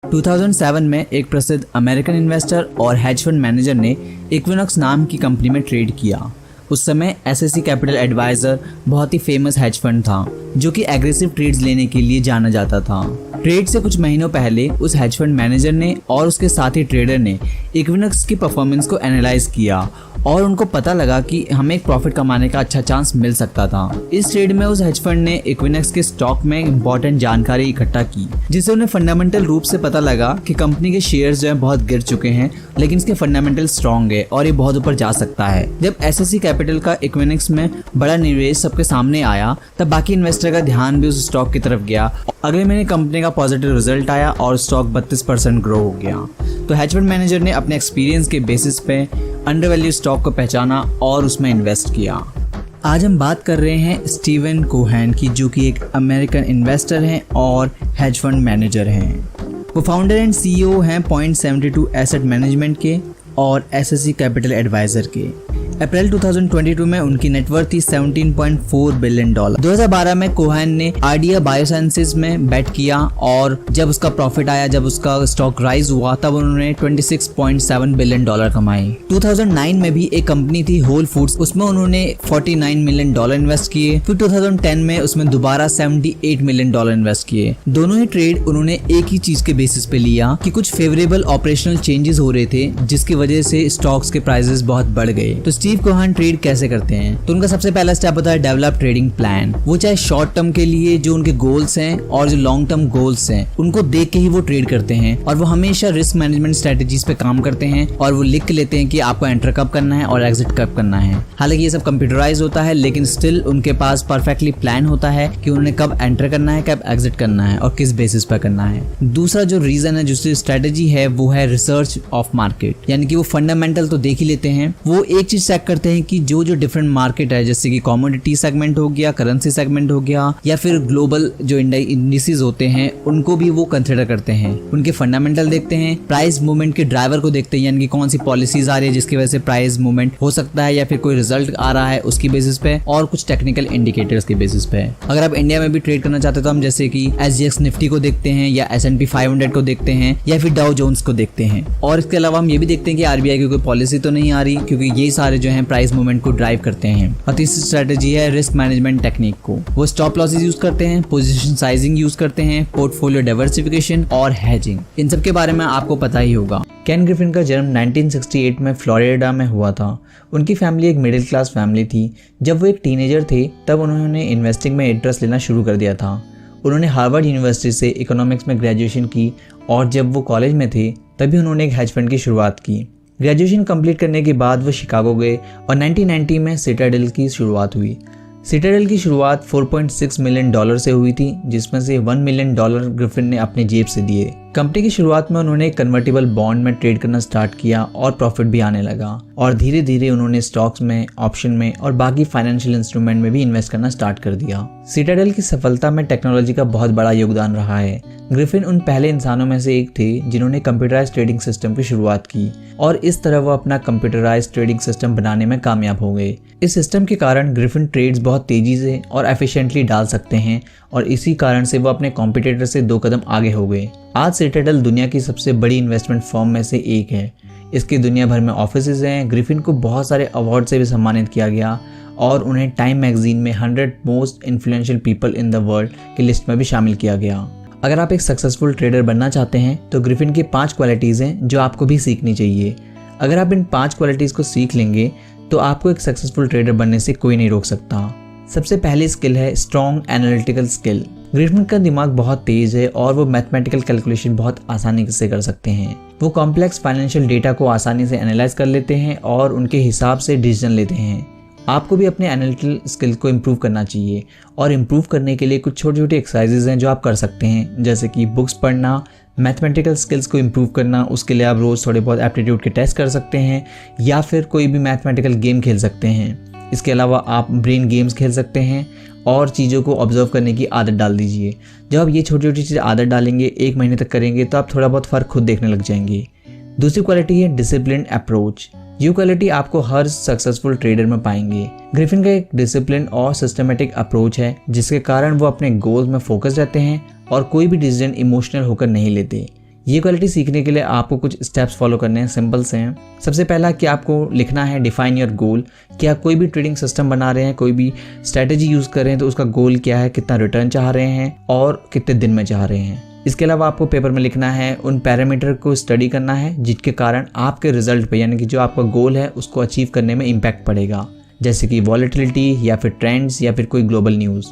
2007 में एक प्रसिद्ध अमेरिकन इन्वेस्टर और हेज फंड मैनेजर ने इक्विनॉक्स नाम की कंपनी में ट्रेड किया। उस समय एसएससी कैपिटल एडवाइजर बहुत ही फेमस हेज फंड था जो कि एग्रेसिव ट्रेड्स लेने के लिए जाना जाता था। ट्रेड से कुछ महीनों पहले उस हेज फंड मैनेजर ने और उसके साथी ट्रेडर ने इक्विनॉक्स की परफॉर्मेंस को एनालाइज किया और उनको पता लगा कि हमें एक प्रॉफिट कमाने का अच्छा चांस मिल सकता था। इस ट्रेड में उस हेज फंड ने इक्विनॉक्स के स्टॉक में इंपॉर्टेंट जानकारी इकट्ठा की, जिससे उन्हें फंडामेंटल रूप से पता लगा कि कंपनी के शेयर्स जो है बहुत गिर चुके हैं, लेकिन इसके फंडामेंटल स्ट्रॉन्ग है और ये बहुत ऊपर जा सकता है। जब एसएससी कैपिटल का इक्विनॉक्स में बड़ा निवेश सबके सामने आया, तब बाकी इन्वेस्टर का ध्यान भी उस स्टॉक की तरफ गया। अगले महीने कंपनी का पॉजिटिव रिजल्ट आया और स्टॉक 32% ग्रो हो गया। तो हेज फंड मैनेजर ने अपने एक्सपीरियंस के बेसिस पे अंडरवैल्यू स्टॉक को पहचाना और उसमें इन्वेस्ट किया। आज हम बात कर रहे हैं स्टीवन कोहेन की, जो कि एक अमेरिकन इन्वेस्टर हैं और हेज फंड मैनेजर हैं। वो फाउंडर एंड सीईओ हैं Point72 एसेट मैनेजमेंट के और एसएससी कैपिटल एडवाइजर के। अप्रैल 2022 में उनकी नेटवर्थ थी $17.4 बिलियन। 2012 में कोहेन ने आर्डिया बायोसाइंसेस में बेट किया और जब उसका प्रॉफिट आया, जब उसका स्टॉक राइज हुआ, तब उन्होंने $26.7 बिलियन कमाए। 2009 में भी एक कंपनी थी होल फूड्स, उसमें उन्होंने $49 मिलियन इन्वेस्ट किए। फिर 2010 में उसमें दोबारा $78 मिलियन इन्वेस्ट किए। दोनों ही ट्रेड उन्होंने एक ही चीज के बेसिस पे लिया कि कुछ फेवरेबल ऑपरेशनल चेंजेस हो रहे थे, जिसकी वजह से स्टॉक्स के प्राइसेस बहुत बढ़ गए। तो स्टीव कोहेन ट्रेड कैसे करते हैं? तो उनका सबसे पहला स्टेप होता है डेवलप ट्रेडिंग प्लान। वो चाहे शॉर्ट टर्म के लिए जो उनके गोल्स हैं और जो लॉन्ग टर्म गोल्स हैं, उनको देख के ही वो ट्रेड करते हैं और वो हमेशा रिस्क मैनेजमेंट स्ट्रेटेजीज पे काम करते हैं और वो लिख के लेते हैं कि आपको एंटर कब करना है और एग्जिट कब करना है। हालांकि ये सब कंप्यूटराइज होता है, लेकिन स्टिल उनके पास परफेक्टली प्लान होता है कि उन्होंने कब एंटर करना है, कब एग्जिट करना है और किस बेसिस पर करना है। दूसरा जो रीजन है, दूसरी स्ट्रेटेजी है, वो है रिसर्च ऑफ मार्केट, यानी कि वो फंडामेंटल तो देख ही लेते हैं। वो एक चीज चेक करते हैं कि जो डिफरेंट मार्केट है, जैसे कि कमोडिटी सेगमेंट हो गया, करेंसी सेगमेंट हो गया, या फिर ग्लोबल जो इंडिसेस होते हैं, उनको भी वो कंसिडर करते हैं। उनके फंडामेंटल देखते हैं, प्राइस मूवमेंट के ड्राइवर को देखते हैं, यानी कि कौन सी पॉलिसीज आ रही है जिसकी वजह से प्राइस मूवमेंट हो सकता है, या फिर कोई रिजल्ट आ रहा है उसकी बेसिस पे, और कुछ टेक्निकल इंडिकेटर्स के बेसिस पे। अगर आप इंडिया में भी ट्रेड करना चाहते हैं तो हम जैसे कि SGX निफ्टी को देखते हैं, या S&P 500 को देखते हैं, या फिर डाउ जोन्स को देखते हैं। और इसके अलावा हम ये भी देखते हैं कि आरबीआई की कोई पॉलिसी तो नहीं आ रही, क्योंकि ये सारे जो है प्राइस मूवमेंट को ड्राइव करते हैं। और तीसरी स्ट्रेटेजी है रिस्क मैनेजमेंट टेक्निक को। वो स्टॉप लॉसेस यूज करते हैं, पोजीशन साइजिंग यूज करते हैं, पोर्टफोलियो डाइवर्सिफिकेशन और हेजिंग। इन सब के बारे में आपको पता ही होगा। केन ग्रिफिन का जन्म 1968 में फ्लोरिडा में हुआ था। उनकी फैमिली एक मिडिल क्लास फैमिली थी। जब वो एक टीनेजर थे तब उन्होंने इन्वेस्टिंग में इंटरेस्ट लेना शुरू कर दिया था। उन्होंने हार्वर्ड यूनिवर्सिटी से इकोनॉमिक्स में ग्रेजुएशन की और जब वो कॉलेज में थे तभी उन्होंने एक हेज फंड की शुरुआत की। ग्रेजुएशन कंप्लीट करने के बाद वो शिकागो गए और 1990 में सिटाडेल की शुरुआत हुई। सिटाडेल की शुरुआत $4.6 मिलियन से हुई थी, जिसमें से $1 मिलियन ग्रिफिन ने अपने जेब से दिए। कंपनी की शुरुआत में उन्होंने कन्वर्टेबल बॉन्ड में ट्रेड करना स्टार्ट किया और प्रॉफिट भी आने लगा, और धीरे धीरे उन्होंने स्टॉक्स में, ऑप्शन में और बाकी फाइनेंशियल इंस्ट्रूमेंट में भी इन्वेस्ट करना स्टार्ट कर दिया। सिटाडेल की सफलता में टेक्नोलॉजी का बहुत बड़ा योगदान रहा है। ग्रिफिन उन पहले इंसानों में से एक थे जिन्होंने कंप्यूटराइज्ड ट्रेडिंग सिस्टम की शुरुआत की, और इस तरह वो अपना कंप्यूटराइज्ड ट्रेडिंग सिस्टम बनाने में कामयाब हो गए। इस सिस्टम के कारण ग्रिफिन ट्रेड्स बहुत तेजी से और एफिशिएंटली डाल सकते हैं, और इसी कारण से वो अपने कॉम्पिटिटर से 2 कदम आगे हो गए। आज सिटाडेल दुनिया की सबसे बड़ी इन्वेस्टमेंट फर्म में से एक है। इसके दुनिया भर में ऑफिसेज हैं। ग्रिफिन को बहुत सारे अवार्ड से भी सम्मानित किया गया और उन्हें टाइम मैगजीन में 100 most influential people in the world की लिस्ट में भी शामिल किया गया। अगर आप एक सक्सेसफुल ट्रेडर बनना चाहते हैं तो ग्रिफिन की 5 क्वालिटीज़ हैं जो आपको भी सीखनी चाहिए। अगर आप इन 5 क्वालिटीज़ को सीख लेंगे तो आपको एक सक्सेसफुल ट्रेडर बनने से कोई नहीं रोक सकता। सबसे पहली स्किल है स्ट्रॉन्ग एनालिटिकल स्किल। ग्रिफिन का दिमाग बहुत तेज है और वो मैथमेटिकल कैलकुलेशन बहुत आसानी से कर सकते हैं। वो कॉम्प्लेक्स फाइनेंशियल डेटा को आसानी से एनालाइज कर लेते हैं और उनके हिसाब से डिसीजन लेते हैं। आपको भी अपने एनालिटिकल स्किल को इम्प्रूव करना चाहिए, और इम्प्रूव करने के लिए कुछ छोटी छोटी एक्सरसाइजेज हैं जो आप कर सकते हैं, जैसे कि बुक्स पढ़ना, मैथमेटिकल स्किल्स को इम्प्रूव करना। उसके लिए आप रोज़ थोड़े बहुत एप्टीट्यूड के टेस्ट कर सकते हैं, या फिर कोई भी मैथमेटिकल गेम खेल सकते हैं। इसके अलावा आप ब्रेन गेम्स खेल सकते हैं और चीज़ों को ऑब्जर्व करने की आदत डाल दीजिए। जब आप ये छोटी छोटी चीज़ें आदत डालेंगे, 1 महीने तक करेंगे, तो आप थोड़ा बहुत फ़र्क खुद देखने लग जाएंगे। दूसरी क्वालिटी है डिसिप्लिन अप्रोच। ये क्वालिटी आपको हर सक्सेसफुल ट्रेडर में पाएंगे। ग्रिफिन का एक डिसिप्लिन और सिस्टमेटिक अप्रोच है, जिसके कारण वो अपने गोल्स में फोकस रहते हैं और कोई भी डिसीजन इमोशनल होकर नहीं लेते। ये क्वालिटी सीखने के लिए आपको कुछ स्टेप्स फॉलो करने हैं, सिंपल से हैं। सबसे पहला कि आपको लिखना है डिफाइन योर गोल, कि आप कोई भी ट्रेडिंग सिस्टम बना रहे हैं, कोई भी स्ट्रैटेजी यूज़ कर रहे हैं तो उसका गोल क्या है, कितना रिटर्न चाह रहे हैं और कितने दिन में चाह रहे हैं। इसके अलावा आपको पेपर में लिखना है, उन पैरामीटर को स्टडी करना है जिसके कारण आपके रिजल्ट पे, यानी कि जो आपका गोल है उसको अचीव करने में इम्पैक्ट पड़ेगा, जैसे कि वॉलेटिलिटी या फिर ट्रेंड्स या फिर कोई ग्लोबल न्यूज़।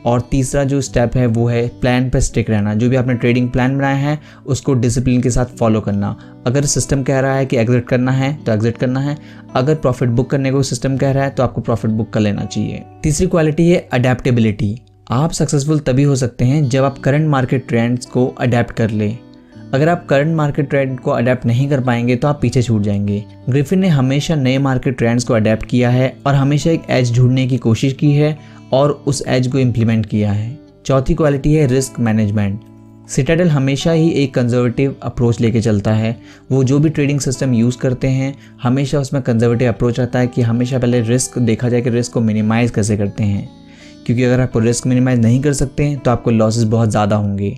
और तीसरा जो स्टेप है वो है प्लान पर स्टिक रहना। जो भी आपने ट्रेडिंग प्लान बनाया है उसको डिसिप्लिन के साथ फॉलो करना। अगर सिस्टम कह रहा है कि एग्जिट करना है तो एग्जिट करना है, अगर प्रॉफिट बुक करने को सिस्टम कह रहा है तो आपको प्रॉफिट बुक कर लेना चाहिए। तीसरी क्वालिटी है अडेप्टेबिलिटी। आप सक्सेसफुल तभी हो सकते हैं जब आप करंट मार्केट ट्रेंड्स को अडेप्ट कर ले। अगर आप करंट मार्केट ट्रेंड को अडेप्ट नहीं कर पाएंगे तो आप पीछे छूट जाएंगे। ग्रिफिन ने हमेशा नए मार्केट ट्रेंड्स को अडेप्ट किया है और हमेशा एक एज ढूंढने की कोशिश की है और उस एज को इम्प्लीमेंट किया है। चौथी क्वालिटी है रिस्क मैनेजमेंट। सिटाडेल हमेशा ही एक कंजर्वेटिव अप्रोच लेके चलता है। वो जो भी ट्रेडिंग सिस्टम यूज़ करते हैं हमेशा उसमें कंजर्वेटिव अप्रोच रहता है कि हमेशा पहले रिस्क देखा जाए कि रिस्क को मिनिमाइज़ कैसे करते हैं, क्योंकि अगर आपको रिस्क मिनिमाइज़ नहीं कर सकते हैं तो आपको लॉसेस बहुत ज़्यादा होंगे।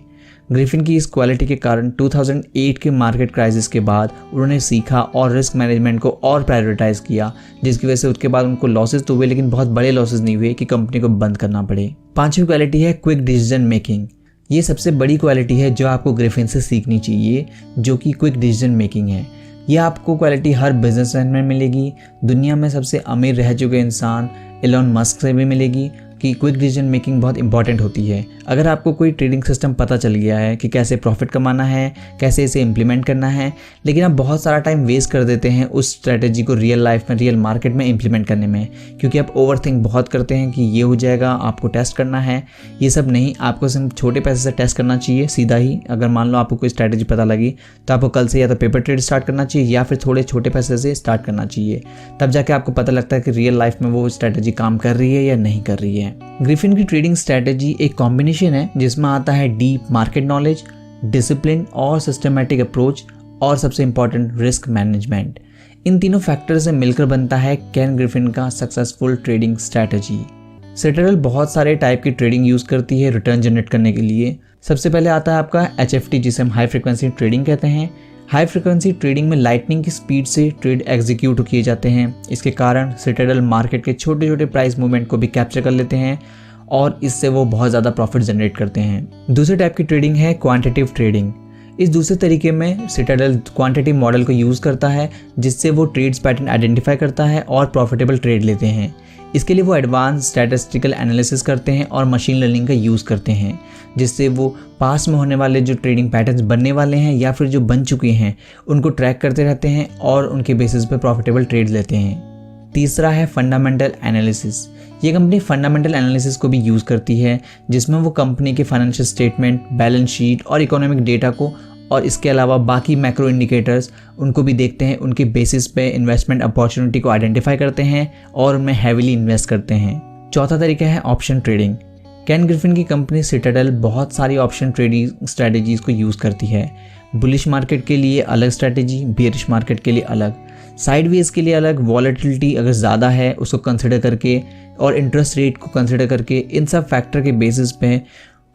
ग्रिफिन की इस क्वालिटी के कारण 2008 के मार्केट क्राइसिस के बाद उन्होंने सीखा और रिस्क मैनेजमेंट को और प्रायोरिटाइज किया, जिसकी वजह से उसके बाद उनको लॉसेस तो हुए लेकिन बहुत बड़े लॉसेस नहीं हुए कि कंपनी को बंद करना पड़े। पांचवी क्वालिटी है क्विक डिसीजन मेकिंग। ये सबसे बड़ी क्वालिटी है जो आपको ग्रिफिन से सीखनी चाहिए, जो कि क्विक डिसीजन मेकिंग है। ये आपको क्वालिटी हर बिजनेसमैन में मिलेगी। दुनिया में सबसे अमीर रह चुके इंसान एलोन मस्क से भी मिलेगी कि क्विक डिसीजन मेकिंग बहुत इंपॉर्टेंट होती है। अगर आपको कोई ट्रेडिंग सिस्टम पता चल गया है कि कैसे प्रॉफिट कमाना है, कैसे इसे इम्प्लीमेंट करना है, लेकिन आप बहुत सारा टाइम वेस्ट कर देते हैं उस स्ट्रैटेजी को रियल लाइफ में, रियल मार्केट में इम्प्लीमेंट करने में, क्योंकि आप ओवरथिंक बहुत करते हैं कि ये हो जाएगा, आपको टेस्ट करना है। ये सब नहीं, आपको सिर्फ छोटे पैसे से टेस्ट करना चाहिए सीधा ही। अगर मान लो आपको कोई स्ट्रैटेजी पता लगी तो आपको कल से या तो पेपर ट्रेड स्टार्ट करना चाहिए या फिर थोड़े छोटे पैसे से स्टार्ट करना चाहिए। तब जाके आपको पता लगता है कि रियल लाइफ में वो स्ट्रैटेजी काम कर रही है या नहीं कर रही है। ग्रिफिन की ट्रेडिंग स्ट्रैटेजी एक कॉम्बिनेशन है जिसमें आता है डीप मार्केट नॉलेज, डिसिप्लिन और सिस्टमैटिक अप्रोच और सबसे इंपॉर्टेंट रिस्क मैनेजमेंट। इन तीनों फैक्टर से मिलकर बनता है केन ग्रिफिन का सक्सेसफुल ट्रेडिंग स्ट्रैटेजी। सिटाडेल बहुत सारे टाइप की ट्रेडिंग यूज करती है रिटर्न जनरेट करने के लिए। सबसे पहले आता है आपका HFT, जिसे हम हाई फ्रिक्वेंसी ट्रेडिंग कहते हैं। हाई फ्रिक्वेंसी ट्रेडिंग में लाइटनिंग की स्पीड से ट्रेड एग्जीक्यूट किए जाते हैं। इसके कारण सिटाडेल मार्केट के छोटे छोटे प्राइस मूवमेंट को भी कैप्चर कर लेते हैं और इससे वो बहुत ज़्यादा प्रॉफिट जनरेट करते हैं। दूसरे टाइप की ट्रेडिंग है क्वांटिटेटिव ट्रेडिंग। इस दूसरे तरीके में सिटाडेल क्वांटिटी मॉडल को यूज़ करता है, जिससे वो ट्रेड्स पैटर्न आइडेंटिफाई करता है और प्रॉफिटेबल ट्रेड लेते हैं। इसके लिए वो एडवांस स्टैटिस्टिकल एनालिसिस करते हैं और मशीन लर्निंग का यूज़ करते हैं, जिससे वो पास में होने वाले जो ट्रेडिंग पैटर्न्स बनने वाले हैं या फिर जो बन चुके हैं उनको ट्रैक करते रहते हैं और उनके बेसिस पे प्रॉफिटेबल ट्रेड लेते हैं। तीसरा है फंडामेंटल एनालिसिस। ये कंपनी फंडामेंटल एनालिसिस को भी यूज़ करती है, जिसमें वो कंपनी के फाइनेंशियल स्टेटमेंट, बैलेंस शीट और इकोनॉमिक डेटा को और इसके अलावा बाकी मैक्रो इंडिकेटर्स उनको भी देखते हैं। उनके बेसिस पे इन्वेस्टमेंट अपॉर्चुनिटी को आइडेंटिफाई करते हैं और उनमें हैवीली इन्वेस्ट करते हैं। चौथा तरीका है ऑप्शन ट्रेडिंग। केन ग्रिफिन की कंपनी सिटाडेल बहुत सारी ऑप्शन ट्रेडिंग स्ट्रैटेजीज़ को यूज़ करती है। बुलिश मार्केट के लिए अलग स्ट्रैटेजी, बेयरिश मार्केट के लिए अलग, साइडवेज के लिए अलग, वॉलेटिलिटी अगर ज़्यादा है उसको कंसिडर करके और इंटरेस्ट रेट को कंसिडर करके, इन सब फैक्टर के बेसिस पे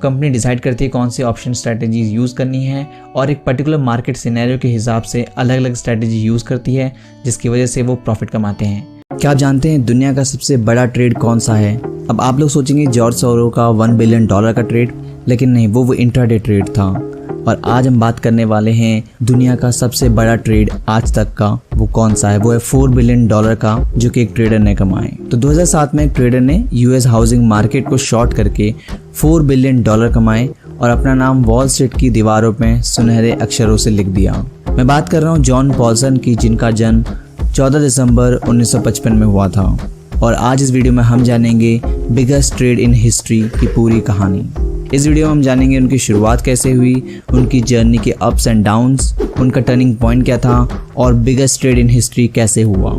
कंपनी डिसाइड करती है कौन सी ऑप्शन स्ट्रैटेजीज यूज़ करनी है और एक पर्टिकुलर मार्केट सिनेरियो के हिसाब से अलग अलग स्ट्रैटेजी यूज़ करती है, जिसकी वजह से वो प्रॉफिट कमाते हैं। क्या आप जानते हैं दुनिया का सबसे बड़ा ट्रेड कौन सा है? अब आप लोग सोचेंगे जॉर्ज सोरो का $1 बिलियन का ट्रेड, लेकिन नहीं, वो इंट्राडे ट्रेड था। और आज हम बात करने वाले हैं दुनिया का सबसे बड़ा ट्रेड आज तक का, वो कौन सा है? वो है $4 बिलियन का, जो कि एक ट्रेडर ने कमाए। तो 2007 में एक ट्रेडर ने US हाउसिंग मार्केट को शॉर्ट करके $4 बिलियन कमाए और अपना नाम वॉल स्ट्रीट की दीवारों में सुनहरे अक्षरों से लिख दिया। मैं बात कर रहा हूँ जॉन पॉल्सन की, जिनका जन्म 14 दिसंबर 1955 में हुआ था। और आज इस वीडियो में हम जानेंगे बिगेस्ट ट्रेड इन हिस्ट्री की पूरी कहानी। इस वीडियो में हम जानेंगे उनकी शुरुआत कैसे हुई, उनकी जर्नी के अप्स एंड डाउन्स, उनका टर्निंग पॉइंट क्या था और बिगेस्ट ट्रेड इन हिस्ट्री कैसे हुआ।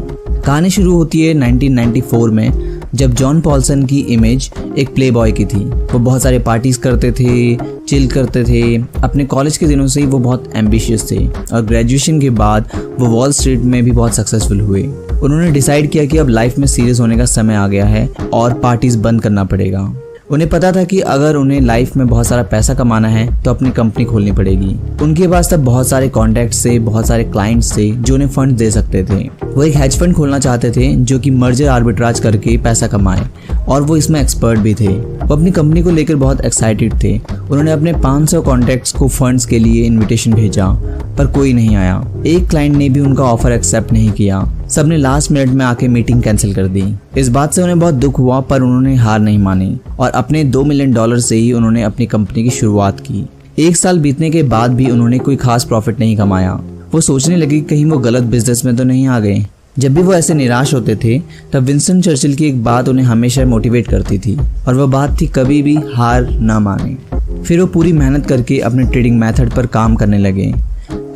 कहानी शुरू होती है 1994 में, जब जॉन पॉल्सन की इमेज एक प्ले बॉय की थी। वो बहुत सारे पार्टीज करते थे, चिल करते थे। अपने कॉलेज के दिनों से ही वो बहुत एम्बिशियस थे और ग्रेजुएशन के बाद वो वॉल स्ट्रीट में भी बहुत सक्सेसफुल हुए। उन्होंने डिसाइड किया कि अब लाइफ में सीरियस होने का समय आ गया है और पार्टीज बंद करना पड़ेगा। उन्हें पता था कि अगर उन्हें लाइफ में बहुत सारा पैसा कमाना है तो अपनी कंपनी खोलनी पड़ेगी। उनके पास तब बहुत सारे कॉन्टैक्ट्स थे, बहुत सारे क्लाइंट्स थे जो उन्हें फंड दे सकते थे। वो एक हेज फंड खोलना चाहते थे जो कि मर्जर आर्बिट्राज करके पैसा कमाए, और वो इसमें एक्सपर्ट भी थे। वो अपनी कंपनी को लेकर बहुत एक्साइटेड थे। उन्होंने अपने 500 कॉन्टैक्ट्स को फंड्स के लिए इन्विटेशन भेजा, पर कोई नहीं आया। एक क्लाइंट ने भी उनका ऑफर एक्सेप्ट नहीं किया। सबने लास्ट मिनट में आके मीटिंग कैंसिल कर दी। इस बात से उन्हें बहुत दुख हुआ, पर उन्होंने हार नहीं मानी और अपने $2 मिलियन से ही उन्होंने अपनी कंपनी की शुरुआत की। 1 साल बीतने के बाद भी उन्होंने कोई खास प्रॉफिट नहीं कमाया। वो सोचने लगे कि कहीं वो गलत बिजनेस में तो नहीं आ गए। जब भी वो ऐसे निराश होते थे तब विंस्टन चर्चिल की एक बात उन्हें हमेशा मोटिवेट करती थी, और वह बात थी कभी भी हार ना माने। फिर वो पूरी मेहनत करके अपने ट्रेडिंग मेथड पर काम करने लगे।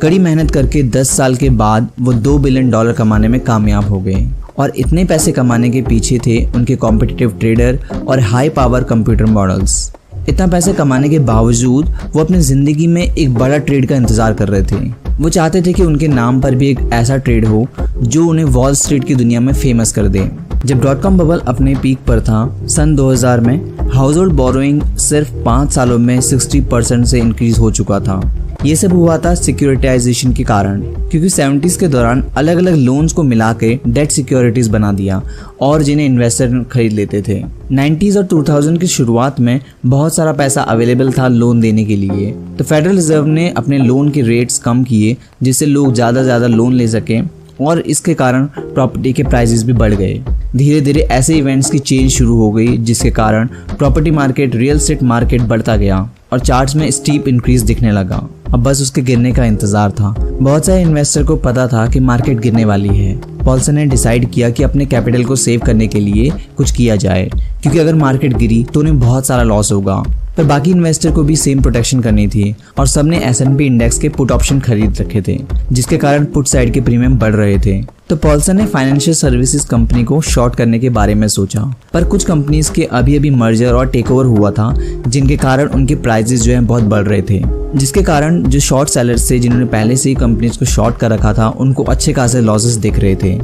कड़ी मेहनत करके 10 साल के बाद वो $2 बिलियन कमाने में कामयाब हो गए, और इतने पैसे कमाने के पीछे थे उनके कॉम्पिटिटिव ट्रेडर और हाई पावर कंप्यूटर मॉडल्स। इतना पैसे कमाने के बावजूद वो अपनी ज़िंदगी में एक बड़ा ट्रेड का इंतज़ार कर रहे थे। वो चाहते थे कि उनके नाम पर भी एक ऐसा ट्रेड हो जो उन्हें वॉल स्ट्रीट की दुनिया में फेमस कर दे। जब .com बबल अपने पीक पर था सन 2000 में, हाउस होल्ड बोरोइंग सिर्फ 5 सालों में 60% से इंक्रीज हो चुका था। ये सब हुआ था सिक्योरिटाइजेशन के कारण, क्योंकि 70s के दौरान अलग अलग लोन्स को मिला के डेट सिक्योरिटीज बना दिया और जिन्हें इन्वेस्टर खरीद लेते थे। 90s और 2000 की शुरुआत में बहुत सारा पैसा अवेलेबल था लोन देने के लिए, तो फेडरल रिजर्व ने अपने लोन के रेट्स कम किए जिससे लोग ज़्यादा लोन ले सकें, और इसके कारण प्रॉपर्टी के प्राइसेस भी बढ़ गए। धीरे धीरे ऐसे इवेंट्स की चेंज शुरू हो गई जिसके कारण property market, real estate market बढ़ता गया और चार्ट्स में स्टीप इंक्रीज दिखने लगा। अब बस उसके गिरने का इंतजार था। बहुत सारे इन्वेस्टर को पता था कि मार्केट गिरने वाली है। पॉल्सन ने डिसाइड किया कि अपने कैपिटल को सेव करने के लिए कुछ किया जाए, क्योंकि अगर मार्केट गिरी तो उन्हें बहुत सारा लॉस होगा। पर बाकी इन्वेस्टर को भी सेम प्रोटेक्शन करनी थी, और सबने S&P इंडेक्स के पुट ऑप्शन खरीद रखे थे, जिसके कारण पुट साइड के प्रीमियम बढ़ रहे थे। तो पॉल्सन ने फाइनेंशियल सर्विसेज कंपनी को शॉर्ट करने के बारे में सोचा, पर कुछ कंपनीज के अभी मर्जर और टेक ओवर हुआ था, जिनके कारण उनके प्राइसेस जो है बहुत बढ़ रहे थे, जिसके कारण जो शॉर्ट सेलर्स थे जिन्होंने पहले से ही कंपनीज को शॉर्ट कर रखा था उनको अच्छे खासे लॉसेस दिख रहे थे।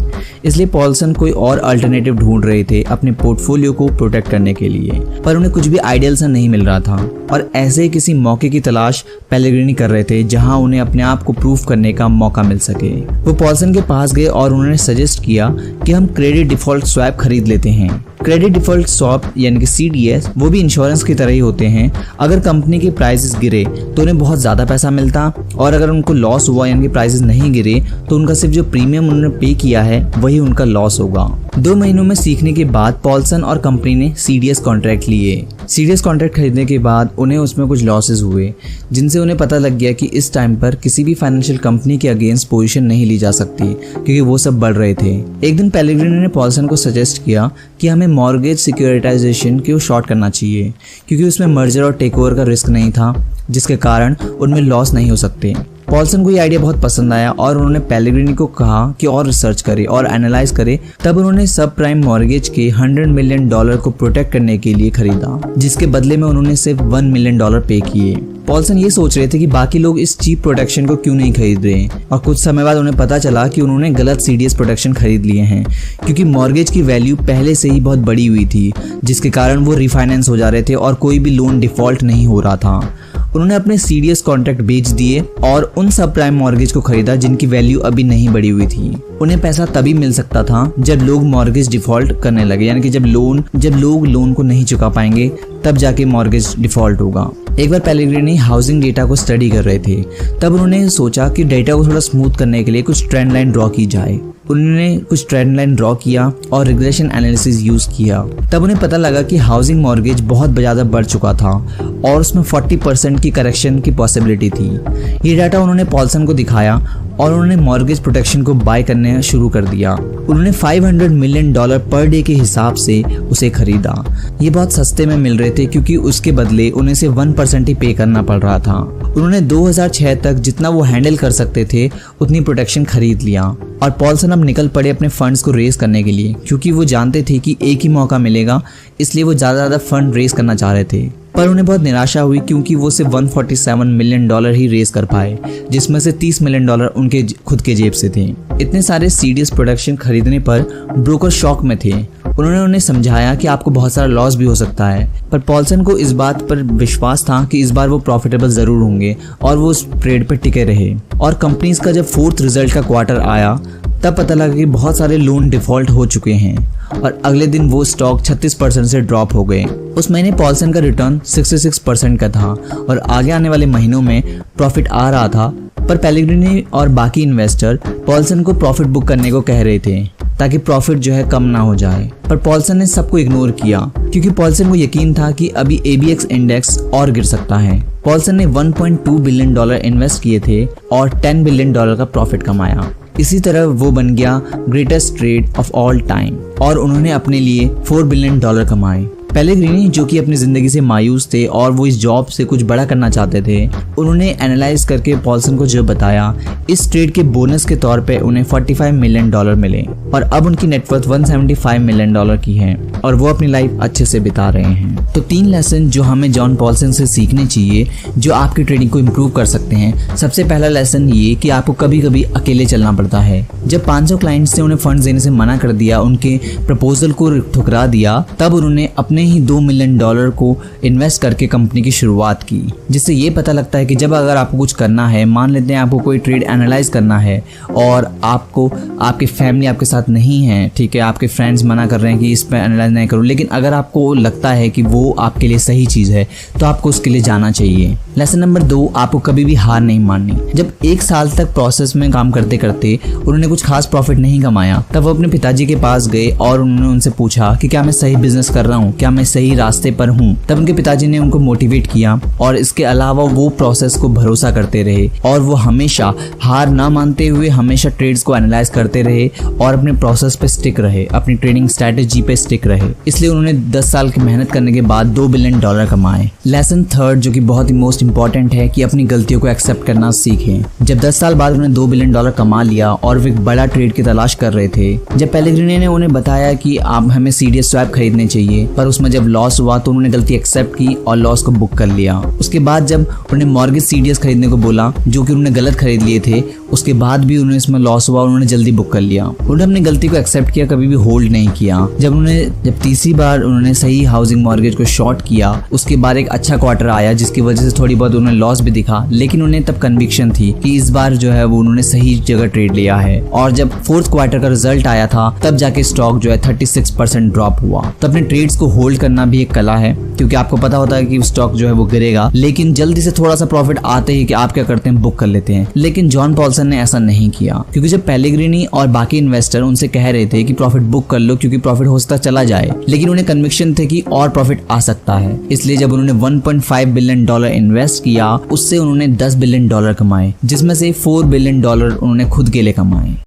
इसलिए पॉल्सन कोई और अल्टरनेटिव ढूंढ रहे थे अपने पोर्टफोलियो को प्रोटेक्ट करने के लिए, पर उन्हें कुछ भी आइडियल सा नहीं मिल रहा था, और ऐसे ही किसी मौके की तलाश पेलेग्रिनी कर रहे थे जहां उन्हें अपने आप को प्रूव करने का मौका मिल सके। वो पॉल्सन के पास गए और उन्होंने सजेस्ट किया कि हम क्रेडिट डिफॉल्ट स्वैप खरीद लेते हैं। क्रेडिट डिफॉल्ट स्वैप यानी कि CDS वो भी इंश्योरेंस की तरह ही होते हैं। अगर कंपनी के प्राइसेस गिरे तो उन्हें बहुत ज़्यादा पैसा मिलता, और अगर उनको लॉस हुआ यानी कि प्राइसेस नहीं गिरे तो उनका सिर्फ जो प्रीमियम उन्होंने पे किया है वही उनका लॉस होगा। 2 महीनों में सीखने के बाद पॉल्सन और कंपनी ने CDS कॉन्ट्रैक्ट लिए। CDS कॉन्ट्रैक्ट खरीदने के बाद उन्हें उसमें कुछ लॉसेस हुए, जिनसे उन्हें पता लग गया कि इस टाइम पर किसी भी फाइनेंशियल कंपनी के अगेंस्ट पोजीशन नहीं ली जा सकती, क्योंकि वो सब बढ़ रहे थे। एक दिन पेलेग्रिनी ने पॉल्सन को सजेस्ट किया कि हमें मॉर्गेज सिक्योरिटाइजेशन को शॉर्ट करना चाहिए, क्योंकि उसमें मर्जर और टेक ओवर का रिस्क नहीं था, जिसके कारण उनमें लॉस नहीं हो सकते। पॉल्सन को ये आइडिया बहुत पसंद आया और उन्होंने पेलेग्रिनी को कहा कि और रिसर्च करे और एनालाइज करे। तब उन्होंने सब प्राइम मॉर्गेज के $100 मिलियन को प्रोटेक्ट करने के लिए खरीदा, जिसके बदले में उन्होंने सिर्फ $1 मिलियन पे किए। पॉल्सन ये सोच रहे थे कि बाकी लोग इस चीप प्रोटेक्शन को क्यों नहीं खरीद रहे, और कुछ समय बाद उन्हें पता चला कि उन्होंने गलत CDS प्रोटेक्शन खरीद लिए हैं, क्योंकि मॉर्गेज की वैल्यू पहले से ही बहुत बड़ी हुई थी, जिसके कारण वो रिफाइनेंस हो जा रहे थे और कोई भी लोन डिफॉल्ट नहीं हो रहा था। उन्होंने अपने CDS कॉन्ट्रैक्ट बेच दिए और उन सब प्राइम मॉर्गेज को खरीदा जिनकी वैल्यू अभी नहीं बढ़ी हुई थी। उन्हें पैसा तभी मिल सकता था जब लोग मॉर्गेज डिफॉल्ट करने लगे, यानी कि जब लोग लोन को नहीं चुका पाएंगे तब जाके मॉर्गेज डिफॉल्ट होगा। एक बार पेलेग्रिनी हाउसिंग डेटा को स्टडी कर रहे थे, तब उन्होंने सोचा कि डेटा को थोड़ा स्मूथ करने के लिए कुछ ट्रेंड लाइन ड्रॉ की जाए। उन्होंने कुछ ट्रेंड लाइन ड्रॉ किया और रिग्रेशन एनालिसिस यूज किया। तब उन्हें पता लगा कि हाउसिंग मॉर्गेज बहुत ज़्यादा बढ़ चुका था और उसमें 40% की करेक्शन की पॉसिबिलिटी थी। ये डाटा उन्होंने पॉल्सन को दिखाया और उन्होंने मॉर्गेज प्रोटेक्शन को बाय करने शुरू कर दिया। उन्होंने $500 मिलियन पर डे के हिसाब से उसे खरीदा। ये बहुत सस्ते में मिल रहे थे, क्योंकि उसके बदले उन्हें सिर्फ 1% ही पे करना पड़ रहा था। उन्होंने 2006 तक जितना वो हैंडल कर सकते थे उतनी प्रोटेक्शन खरीद लिया, और पॉल्सन अब निकल पड़े अपने फंड्स को रेस करने के लिए, क्योंकि वो जानते थे कि एक ही मौका मिलेगा, इसलिए वो ज़्यादा फंड रेस करना चाह रहे थे। पर उन्हें बहुत निराशा हुई क्योंकि वो सिर्फ $147 मिलियन ही रेज कर पाए, जिसमें से $30 मिलियन उनके खुद के जेब से थे। इतने सारे सीडीएस प्रोडक्शन खरीदने पर ब्रोकर शॉक में थे। उन्होंने उन्हें समझाया कि आपको बहुत सारा लॉस भी हो सकता है, पर पॉल्सन को इस बात पर विश्वास था कि इस बार वो प्रॉफिटेबल जरूर होंगे और वो उस ट्रेड पर टिके रहे। और कंपनीज का जब 4th रिजल्ट का क्वार्टर आया तब पता लगा कि बहुत सारे लोन डिफॉल्ट हो चुके हैं और अगले दिन वो स्टॉक 36% से ड्रॉप हो गए। उस महीने पॉल्सन का रिटर्न 66% का था और आगे आने वाले महीनों में प्रॉफिट आ रहा था, पर पेलेग्रिनी और बाकी इन्वेस्टर पॉल्सन को प्रॉफिट बुक करने को कह रहे थे ताकि प्रॉफिट जो है कम ना हो जाए। पर पॉल्सन ने सबको इग्नोर किया क्योंकि पॉल्सन को यकीन था कि अभी ABX इंडेक्स और गिर सकता है। पॉल्सन ने $1.2 बिलियन इन्वेस्ट किए थे और $10 बिलियन का प्रॉफिट कमाया। इसी तरह वो बन गया greatest trade off all time और उन्होंने अपने लिए $4 बिलियन कमाए। पेलेग्रिनी जो कि अपनी जिंदगी से मायूस थे और वो इस जॉब से कुछ बड़ा करना चाहते थे, उन्होंने एनालाइज करके पॉल्सन को जो बताया, इस ट्रेड के बोनस के तौर पे उन्हें $45 मिलियन मिले और अब उनकी नेटवर्थ $175 मिलियन की है और वो अपनी लाइफ अच्छे से बिता रहे हैं। तो 3 लेसन जो हमें जॉन पॉल्सन से सीखने चाहिए जो आपकी ट्रेडिंग को इम्प्रूव कर सकते हैं। सबसे पहला लेसन ये कि आपको कभी कभी अकेले चलना पड़ता है। जब 500 क्लाइंट्स ने उन्हें फंड्स देने से मना कर दिया, उनके प्रपोजल को ठुकरा दिया, तब उन्होंने अपने ही $2 मिलियन को इन्वेस्ट करके कंपनी की शुरुआत की। जिससे ये पता लगता है कि जब अगर आपको कुछ करना है, मान लेते हैं आपको कोई ट्रेड एनालाइज करना है और आपको आपकी फैमिली आपके साथ नहीं है, ठीक है, आपके फ्रेंड्स मना कर रहे हैं कि इस पर एनालाइज नहीं करो, लेकिन अगर आपको लगता है कि वो आपके लिए सही चीज़ है तो आपको उसके लिए जाना चाहिए। लेसन नंबर 2, आपको कभी भी हार नहीं माननी। जब 1 साल तक प्रोसेस में काम करते करते उन्होंने कुछ खास प्रॉफिट नहीं कमाया, तब वो अपने पिताजी के पास गए और उन्होंने उनसे पूछा कि क्या मैं सही बिजनेस कर रहा हूँ, क्या मैं सही रास्ते पर हूँ। तब उनके पिताजी ने उनको मोटिवेट किया और इसके अलावा वो प्रोसेस को भरोसा करते रहे और वो हमेशा हार ना मानते हुए हमेशा ट्रेड्स को एनालाइज करते रहे और अपने प्रोसेस पे स्टिक रहे, अपनी ट्रेडिंग स्ट्रेटेजी पे स्टिक रहे। इसलिए उन्होंने 10 साल की मेहनत करने के बाद $2 बिलियन कमाए। लेसन 3 जो कि बहुत ही मोस्ट इंपॉर्टेंट है कि अपनी गलतियों को एक्सेप्ट करना सीखें। जब 10 साल बाद उन्होंने $2 बिलियन कमा लिया और वो एक बड़ा ट्रेड की तलाश कर रहे थे, जब पेलेग्रिनी ने उन्हें बताया कि आप हमें सीडीएस स्वैप खरीदने चाहिए, पर उसमें जब लॉस हुआ तो उन्होंने गलती एक्सेप्ट की और लॉस को बुक कर लिया। उसके बाद जब उन्हें मॉर्गेज सीडीएस खरीदने को बोला जो कि उन्होंने गलत खरीद लिए थे, उसके बाद भी उन्हें इसमें लॉस हुआ, उन्होंने जल्दी बुक कर लिया। उन्होंने अपनी गलती को एक्सेप्ट किया, कभी भी होल्ड नहीं किया। जब तीसरी बार उन्होंने सही हाउसिंग मॉर्गेज को शॉर्ट किया, उसके बाद एक अच्छा क्वार्टर आया जिसकी वजह से थोड़ी बहुत उन्हें लॉस भी दिखा, लेकिन उन्हें तब कन्विक्शन थी कि इस बार जो है वो उन्होंने सही जगह ट्रेड लिया है। और जब 4th क्वार्टर का रिजल्ट आया था तब जाके स्टॉक जो है 36% ड्रॉप हुआ। तो अपने ट्रेड्स को होल्ड करना भी एक कला है, क्योंकि आपको पता होता है कि स्टॉक जो है वो गिरेगा, लेकिन जल्दी से थोड़ा सा प्रॉफिट आते ही कि आप क्या करते हैं, बुक कर लेते हैं। लेकिन जॉन पॉल्सन ने ऐसा नहीं किया, क्योंकि जब पेलेग्रिनी और बाकी इन्वेस्टर उनसे कह रहे थे कि प्रॉफिट बुक कर लो क्योंकि प्रॉफिट हो सकता चला जाए, लेकिन उन्हें कन्विक्शन थे कि और प्रॉफिट आ सकता है। इसलिए जब उन्होंने $1.5 बिलियन इन्वेस्ट किया, उससे उन्होंने $10 बिलियन कमाए, जिसमें से $4 बिलियन उन्होंने खुद के लिए कमाए।